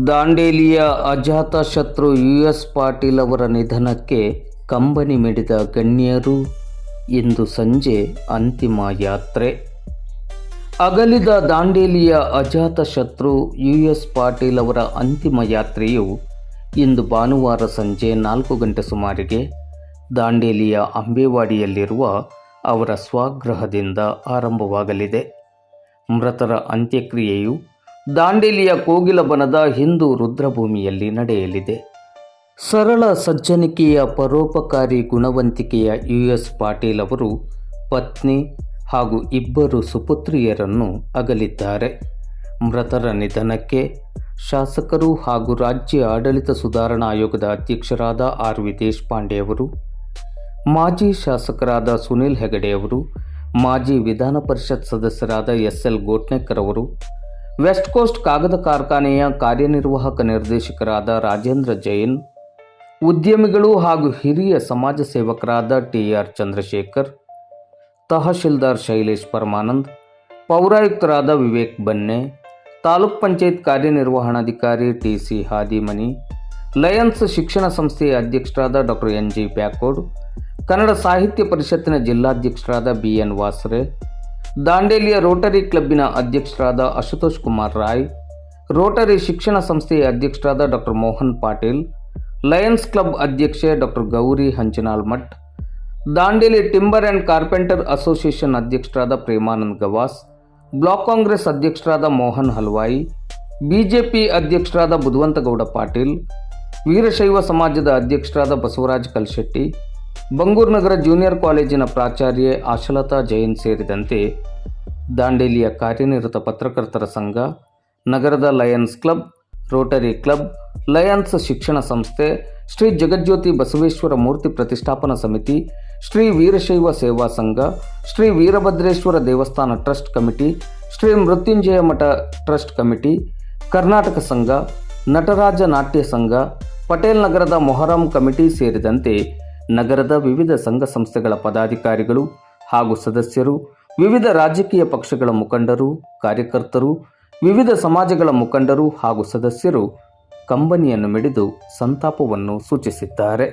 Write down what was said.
ದಾಂಡೇಲಿಯ ಅಜಾತಶತ್ರು US Patil ಅವರ ನಿಧನಕ್ಕೆ ಕಂಬನಿ ಮಿಡಿದ ಗಣ್ಯರು. ಇಂದು ಸಂಜೆ ಅಂತಿಮ ಯಾತ್ರೆ. ಅಗಲಿದ ದಾಂಡೇಲಿಯ ಅಜಾತಶತ್ರು US ಪಾಟೀಲ್ ಅವರ ಅಂತಿಮ ಯಾತ್ರೆಯು ಇಂದು ಭಾನುವಾರ ಸಂಜೆ 4 ಗಂಟೆ ಸುಮಾರಿಗೆ ದಾಂಡೇಲಿಯ ಅಂಬೇವಾಡಿಯಲ್ಲಿರುವ ಅವರ ಸ್ವಗೃಹದಿಂದ ಆರಂಭವಾಗಲಿದೆ. ಮೃತರ ಅಂತ್ಯಕ್ರಿಯೆಯು ದಾಂಡೇಲಿಯ ಕೋಗಿಲಬನದ ಹಿಂದೂ ರುದ್ರಭೂಮಿಯಲ್ಲಿ ನಡೆಯಲಿದೆ. ಸರಳ ಸಜ್ಜನಿಕೆಯ ಪರೋಪಕಾರಿ ಗುಣವಂತಿಕೆಯ US ಪಾಟೀಲ್ ಅವರು ಪತ್ನಿ ಹಾಗೂ 2 ಸುಪುತ್ರಿಯರನ್ನು ಅಗಲಿದ್ದಾರೆ. ಮೃತರ ನಿಧನಕ್ಕೆ ಶಾಸಕರು ಹಾಗೂ ರಾಜ್ಯ ಆಡಳಿತ ಸುಧಾರಣಾ ಆಯೋಗದ ಅಧ್ಯಕ್ಷರಾದ RV ದೇಶಪಾಂಡೆ ಅವರು, ಮಾಜಿ ಶಾಸಕರಾದ ಸುನಿಲ್ ಹೆಗಡೆ ಅವರು, ಮಾಜಿ ವಿಧಾನ ಪರಿಷತ್ ಸದಸ್ಯರಾದ SL ಗೋಟ್ನೆಕರ್ ಅವರು, ವೆಸ್ಟ್ ಕೋಸ್ಟ್ ಕಾಗದ ಕಾರ್ಖಾನೆಯ ಕಾರ್ಯನಿರ್ವಾಹಕ ನಿರ್ದೇಶಕರಾದ ರಾಜೇಂದ್ರ ಜೈನ್, ಉದ್ಯಮಿಗಳು ಹಾಗೂ ಹಿರಿಯ ಸಮಾಜ ಸೇವಕರಾದ TR ಚಂದ್ರಶೇಖರ್, ತಹಶೀಲ್ದಾರ್ ಶೈಲೇಶ್ ಪರಮಾನಂದ್, ಪೌರಾಯುಕ್ತರಾದ ವಿವೇಕ್ ಬನ್ನೆ, ತಾಲೂಕ್ ಪಂಚಾಯತ್ ಕಾರ್ಯನಿರ್ವಹಣಾಧಿಕಾರಿ TC ಹಾದಿಮನಿ, ಲಯನ್ಸ್ ಶಿಕ್ಷಣ ಸಂಸ್ಥೆಯ ಅಧ್ಯಕ್ಷರಾದ ಡಾಕ್ಟರ್ NG ಪ್ಯಾಕೋಡ್, ಕನ್ನಡ ಸಾಹಿತ್ಯ ಪರಿಷತ್ತಿನ ಜಿಲ್ಲಾಧ್ಯಕ್ಷರಾದ BN ವಾಸರೆ, ದಾಂಡೇಲಿಯ ರೋಟರಿ ಕ್ಲಬ್ಬಿನ ಅಧ್ಯಕ್ಷರಾದ ಅಶುತೋಷ್ ಕುಮಾರ್ ರಾಯ್, ರೋಟರಿ ಶಿಕ್ಷಣ ಸಂಸ್ಥೆಯ ಅಧ್ಯಕ್ಷರಾದ doctor Mohan Patil, Lions club ಅಧ್ಯಕ್ಷೆ doctor Gauri Hanchanal Math, Dandeli timber and carpenter association ಅಧ್ಯಕ್ಷರಾದ ಪ್ರೇಮಾನಂದ್ ಗವಾಸ್, ಬ್ಲಾಕ್ ಕಾಂಗ್ರೆಸ್ ಅಧ್ಯಕ್ಷರಾದ ಮೋಹನ್ ಹಲ್ವಾಯಿ, BJP ಅಧ್ಯಕ್ಷರಾದ ಬುಧವಂತಗೌಡ ಪಾಟೀಲ್, ವೀರಶೈವ ಸಮಾಜದ ಅಧ್ಯಕ್ಷರಾದ ಬಸವರಾಜ್ ಕಲ್ಶೆಟ್ಟಿ, ಬಂಗೂರು ನಗರ ಜೂನಿಯರ್ ಕಾಲೇಜಿನ ಪ್ರಾಚಾರ್ಯೆ ಆಶಲತಾ ಜೈನ್ ಸೇರಿದಂತೆ ದಾಂಡೇಲಿಯ ಕಾರ್ಯನಿರತ ಪತ್ರಕರ್ತರ ಸಂಘ, ನಗರದ Lions club, Rotary club, Lions ಶಿಕ್ಷಣ ಸಂಸ್ಥೆ, ಶ್ರೀ ಜಗಜ್ಯೋತಿ ಬಸವೇಶ್ವರ ಮೂರ್ತಿ ಪ್ರತಿಷ್ಠಾಪನಾ ಸಮಿತಿ, ಶ್ರೀ ವೀರಶೈವ ಸೇವಾ ಸಂಘ, ಶ್ರೀ ವೀರಭದ್ರೇಶ್ವರ ದೇವಸ್ಥಾನ ಟ್ರಸ್ಟ್ ಕಮಿಟಿ, ಶ್ರೀ ಮೃತ್ಯುಂಜಯ ಮಠ ಟ್ರಸ್ಟ್ ಕಮಿಟಿ, ಕರ್ನಾಟಕ ಸಂಘ, ನಟರಾಜ ನಾಟ್ಯ ಸಂಘ, ಪಟೇಲ್ ನಗರದ ಮೊಹರಂ ಕಮಿಟಿ ಸೇರಿದಂತೆ ನಗರದ ವಿವಿಧ ಸಂಘ ಸಂಸ್ಥೆಗಳ ಪದಾಧಿಕಾರಿಗಳು ಹಾಗೂ ಸದಸ್ಯರು, ವಿವಿಧ ರಾಜಕೀಯ ಪಕ್ಷಗಳ ಮುಖಂಡರು, ಕಾರ್ಯಕರ್ತರು, ವಿವಿಧ ಸಮಾಜಗಳ ಮುಖಂಡರು ಹಾಗೂ ಸದಸ್ಯರು ಕಂಬನಿಯನ್ನು ಮಿಡಿದು ಸಂತಾಪವನ್ನು ಸೂಚಿಸಿದ್ದಾರೆ.